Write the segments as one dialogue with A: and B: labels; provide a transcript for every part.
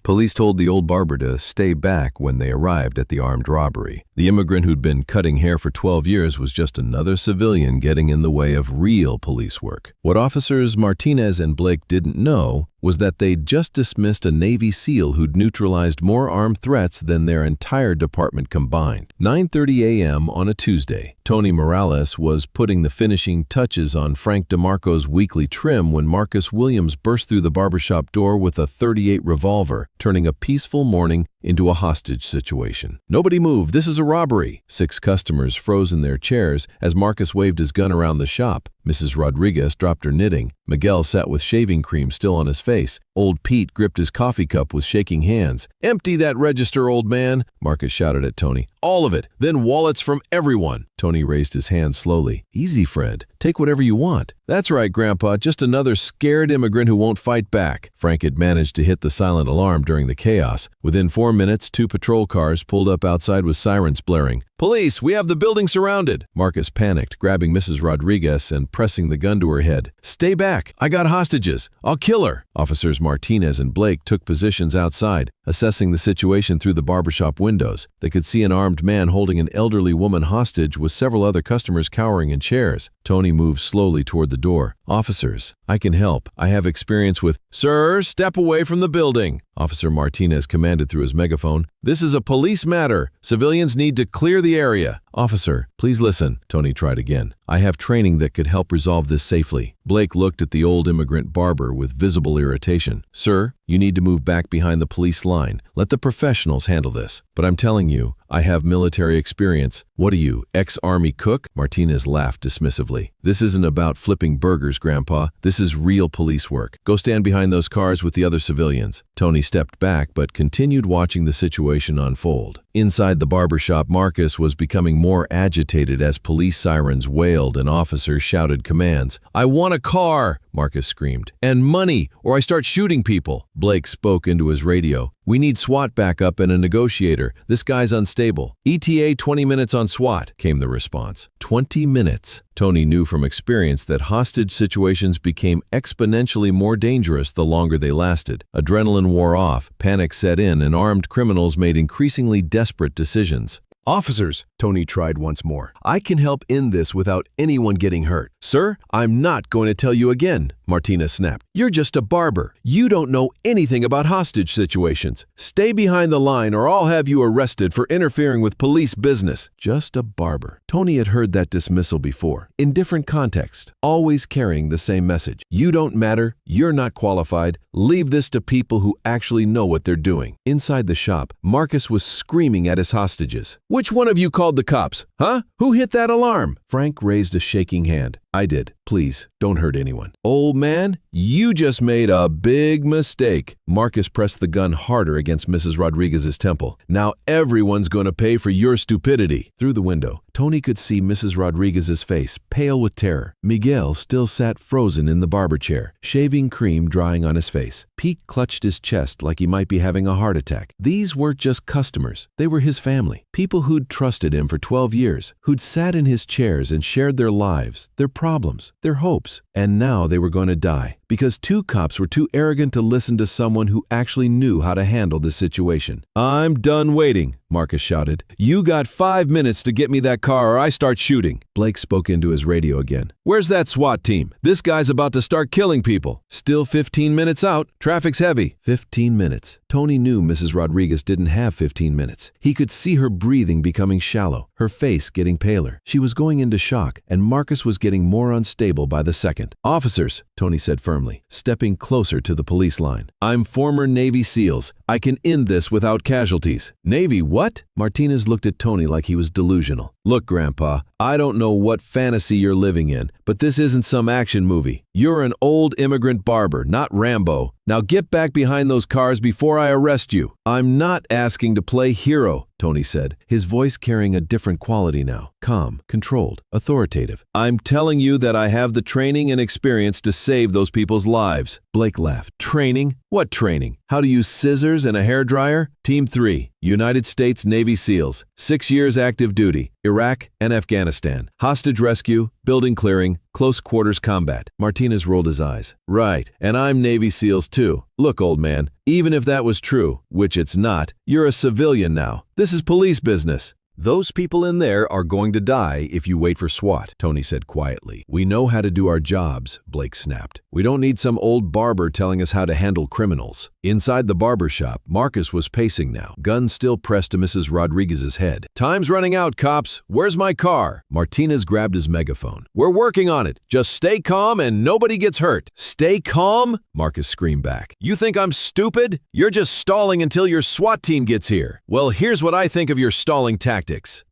A: Police told the old barber to stay back when they arrived at the armed robbery. The immigrant who'd been cutting hair for 12 years was just another civilian getting in the way of real police work. What Officers Martinez and Blake didn't know was that they'd just dismissed a Navy SEAL who'd neutralized more armed threats than their entire department combined. 9:30 a.m. on a Tuesday, Tony Morales was putting the finishing touches on Frank DeMarco's weekly trim when Marcus Williams burst through the barbershop door with a .38 revolver, turning a peaceful morning into a hostage situation. "Nobody move, this is a robbery." 6 customers froze in their chairs as Marcus waved his gun around the shop. Mrs. Rodriguez dropped her knitting. Miguel sat with shaving cream still on his face. Old Pete gripped his coffee cup with shaking hands. "Empty that register, old man," Marcus shouted at Tony. "All of it, then wallets from everyone." Tony raised his hand slowly. "Easy, Fred. Take whatever you want." "That's right, Grandpa, just another scared immigrant who won't fight back." Frank had managed to hit the silent alarm during the chaos. Within 4 minutes, 2 patrol cars pulled up outside with sirens blaring. "Police, we have the building surrounded." Marcus panicked, grabbing Mrs. Rodriguez and pressing the gun to her head. "Stay back. I got hostages. I'll kill her." Officers Martinez and Blake took positions outside, assessing the situation through the barbershop windows. They could see an armed man holding an elderly woman hostage with several other customers cowering in chairs. Tony moved slowly toward the door. "Officers, I can help. I have experience with—" "Sir, step away from the building," Officer Martinez commanded through his megaphone. "This is a police matter. Civilians need to clear the area." "Officer, please listen," Tony tried again. "I have training that could help resolve this safely." Blake looked at the old immigrant barber with visible irritation. "Sir, you need to move back behind the police line. Let the professionals handle this. But I'm telling you, I have military experience." "What are you, ex-army cook?" Martinez laughed dismissively. "This isn't about flipping burgers, Grandpa. This is real police work. Go stand behind those cars with the other civilians." Tony stepped back but continued watching the situation unfold. Inside the barbershop, Marcus was becoming more agitated as police sirens wailed and officers shouted commands. "I want a car!" Marcus screamed. "And money, or I start shooting people." Blake spoke into his radio. "We need SWAT backup and a negotiator. This guy's unstable." "ETA 20 minutes on SWAT," came the response. 20 minutes. Tony knew from experience that hostage situations became exponentially more dangerous the longer they lasted. Adrenaline wore off, panic set in, and armed criminals made increasingly desperate decisions. "Officers," Tony tried once more, "I can help end this without anyone getting hurt." "Sir, I'm not going to tell you again," Martinez snapped. "You're just a barber. You don't know anything about hostage situations. Stay behind the line or I'll have you arrested for interfering with police business." Just a barber. Tony had heard that dismissal before, in different contexts, always carrying the same message. "You don't matter. You're not qualified. Leave this to people who actually know what they're doing." Inside the shop, Marcus was screaming at his hostages. "Which one of you called the cops? Huh? Who hit that alarm?" Frank raised a shaking hand. "I did. Please, don't hurt anyone." "Old man, you just made a big mistake." Marcus pressed the gun harder against Mrs. Rodriguez's temple. "Now everyone's going to pay for your stupidity." Through the window, Tony could see Mrs. Rodriguez's face, pale with terror. Miguel still sat frozen in the barber chair, shaving cream drying on his face. Pete clutched his chest like he might be having a heart attack. These weren't just customers. They were his family. People who'd trusted him for 12 years, who'd sat in his chairs and shared their lives, their problems, their hopes. And now they were going to die because 2 cops were too arrogant to listen to someone who actually knew how to handle the situation. "I'm done waiting," Marcus shouted. "You got 5 minutes to get me that car or I start shooting." Blake spoke into his radio again. "Where's that SWAT team? This guy's about to start killing people." "Still 15 minutes out. Traffic's heavy." 15 minutes. Tony knew Mrs. Rodriguez didn't have 15 minutes. He could see her breathing becoming shallow, her face getting paler. She was going into shock, and Marcus was getting more unstable by the second. "Officers," Tony said firmly, stepping closer to the police line. "I'm former Navy SEALs. I can end this without casualties." "Navy what?" Martinez looked at Tony like he was delusional. "Look, Grandpa, I don't know what fantasy you're living in, but this isn't some action movie. You're an old immigrant barber, not Rambo. Now get back behind those cars before I arrest you." "I'm not asking to play hero," Tony said, his voice carrying a different quality now. Calm, controlled, authoritative. "I'm telling you that I have the training and experience to save those people's lives." Blake laughed. "Training? What training? How to use scissors and a hairdryer? Team 3, United States Navy SEALs, 6 years active duty, Iraq and Afghanistan. Hostage rescue, building clearing, close quarters combat. Martinez rolled his eyes. Right, and I'm Navy SEALs too. Look, old man, even if that was true, which it's not, you're a civilian now. This is police business. Those people in there are going to die if you wait for SWAT, Tony said quietly. We know how to do our jobs, Blake snapped. We don't need some old barber telling us how to handle criminals. Inside the barber shop, Marcus was pacing now, gun still pressed to Mrs. Rodriguez's head. Time's running out, cops. Where's my car? Martinez grabbed his megaphone. We're working on it. Just stay calm and nobody gets hurt. Stay calm? Marcus screamed back. You think I'm stupid? You're just stalling until your SWAT team gets here. Well, here's what I think of your stalling tactics.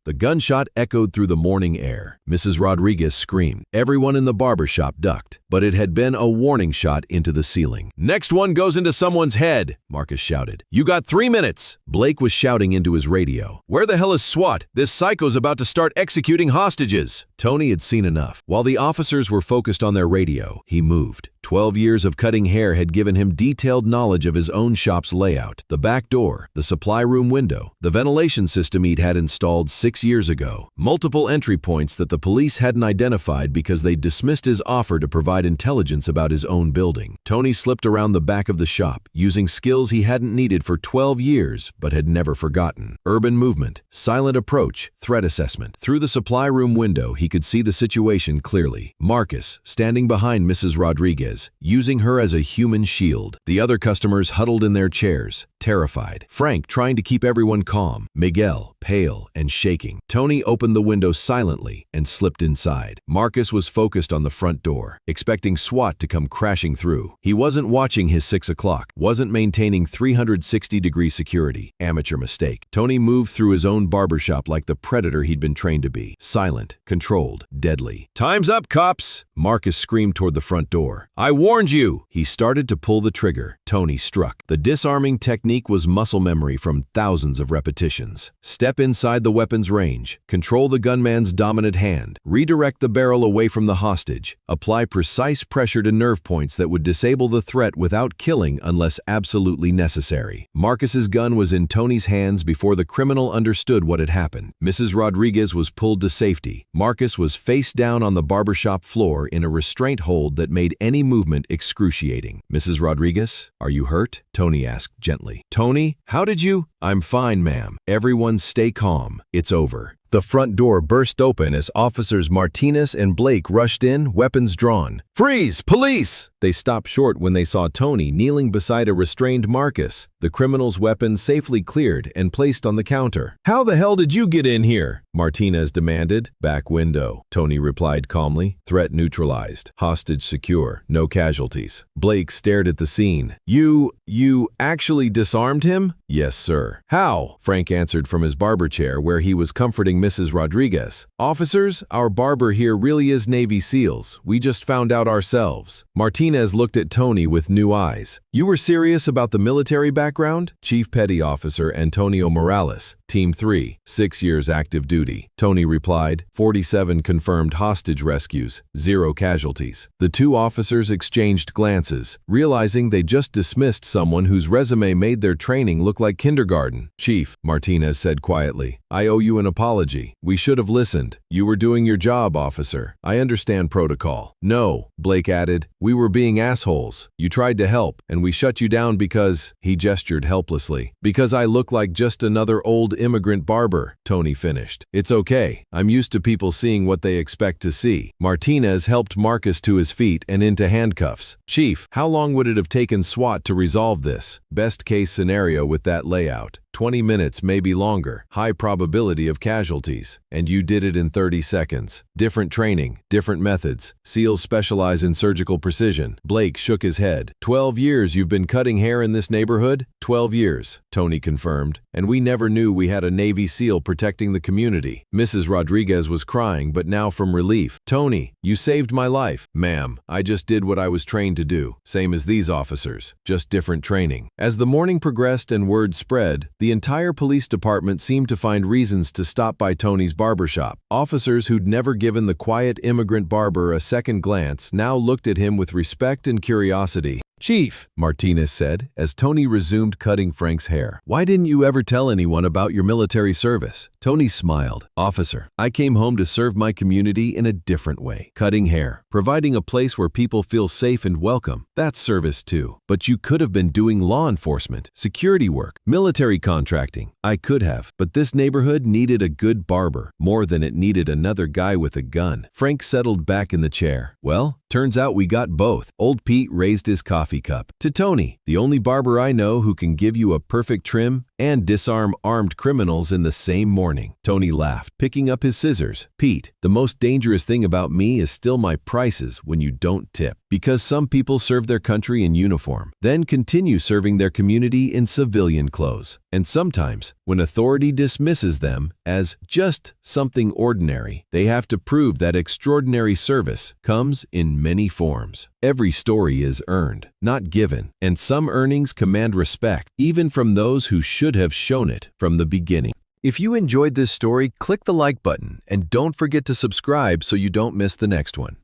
A: The gunshot echoed through the morning air. Mrs. Rodriguez screamed. Everyone in the barber shop ducked, but it had been a warning shot into the ceiling. Next one goes into someone's head, Marcus shouted. You got 3 minutes. Blake was shouting into his radio. Where the hell is SWAT? This psycho's about to start executing hostages. Tony had seen enough. While the officers were focused on their radio, he moved. 12 years of cutting hair had given him detailed knowledge of his own shop's layout, the back door, the supply room window, the ventilation system he'd had installed 6 years ago, multiple entry points that the police hadn't identified because they dismissed his offer to provide intelligence about his own building. Tony slipped around the back of the shop, using skills he hadn't needed for 12 years but had never forgotten. Urban movement, silent approach, threat assessment. Through the supply room window, he could see the situation clearly. Marcus, standing behind Mrs. Rodriguez, using her as a human shield. The other customers huddled in their chairs, terrified. Frank trying to keep everyone calm. Miguel, pale and shaking. Tony opened the window silently and slipped inside. Marcus was focused on the front door, expecting SWAT to come crashing through. He wasn't watching his 6 o'clock, wasn't maintaining 360-degree security. Amateur mistake. Tony moved through his own barbershop like the predator he'd been trained to be. Silent, controlled, deadly. Time's up, cops! Marcus screamed toward the front door. I warned you! He started to pull the trigger. Tony struck. The disarming technique was muscle memory from thousands of repetitions. Step inside the weapon's range. Control the gunman's dominant hand. Redirect the barrel away from the hostage. Apply precise pressure to nerve points that would disable the threat without killing unless absolutely necessary. Marcus's gun was in Tony's hands before the criminal understood what had happened. Mrs. Rodriguez was pulled to safety. Marcus was face down on the barbershop floor in a restraint hold that made any movement excruciating. Mrs. Rodriguez, are you hurt? Tony asked gently. Tony, how did you? I'm fine, ma'am. Everyone stay calm. It's over. The front door burst open as Officers Martinez and Blake rushed in, weapons drawn. Freeze! Police! They stopped short when they saw Tony kneeling beside a restrained Marcus, the criminal's weapon safely cleared and placed on the counter. How the hell did you get in here? Martinez demanded. Back window, Tony replied calmly. Threat neutralized. Hostage secure. No casualties. Blake stared at the scene. You actually disarmed him? Yes, sir. How? Frank answered from his barber chair where he was comforting Mrs. Rodriguez. Officers, our barber here really is Navy SEALs. We just found out ourselves. Martinez looked at Tony with new eyes. You were serious about the military background? Chief Petty Officer Antonio Morales, Team 3, 6 years active duty. Tony replied, 47 confirmed hostage rescues, 0 casualties. The two officers exchanged glances, realizing they just dismissed someone whose resume made their training look like kindergarten. Chief, Martinez said quietly, I owe you an apology. We should have listened. You were doing your job, officer. I understand protocol. No, Blake added, we were being assholes. You tried to help, and we shut you down because, he gestured helplessly, because I look like just another old immigrant barber, Tony finished. It's okay. I'm used to people seeing what they expect to see. Martinez helped Marcus to his feet and into handcuffs. Chief, how long would it have taken SWAT to resolve this? Best case scenario with that layout. 20 minutes, maybe longer. High probability of casualties. And you did it in 30 seconds. Different training, different methods. SEALs specialize in surgical precision. Blake shook his head. 12 years you've been cutting hair in this neighborhood? 12 years, Tony confirmed. And we never knew we had a Navy SEAL protecting the community. Mrs. Rodriguez was crying, but now from relief. Tony, you saved my life. Ma'am, I just did what I was trained to do. Same as these officers, just different training. As the morning progressed and word spread, the entire police department seemed to find reasons to stop by Tony's barbershop. Officers who'd never given the quiet immigrant barber a second glance now looked at him with respect and curiosity. "Chief," Martinez said, as Tony resumed cutting Frank's hair, "why didn't you ever tell anyone about your military service?" Tony smiled. "Officer, I came home to serve my community in a different way. Cutting hair, providing a place where people feel safe and welcome, that's service too. But you could have been doing law enforcement, security work, military contracting. I could have, but this neighborhood needed a good barber, more than it needed another guy with a gun." Frank settled back in the chair. "Well, turns out we got both." Old Pete raised his coffee cup. "To Tony, the only barber I know who can give you a perfect trim and disarm armed criminals in the same morning." Tony laughed, picking up his scissors. "Pete, the most dangerous thing about me is still my prices when you don't tip. Because some people serve their country in uniform, then continue serving their community in civilian clothes. And sometimes, when authority dismisses them as just something ordinary, they have to prove that extraordinary service comes in many forms. Every story is earned, not given, and some earnings command respect, even from those who should have shown it from the beginning." If you enjoyed this story, click the like button and don't forget to subscribe so you don't miss the next one.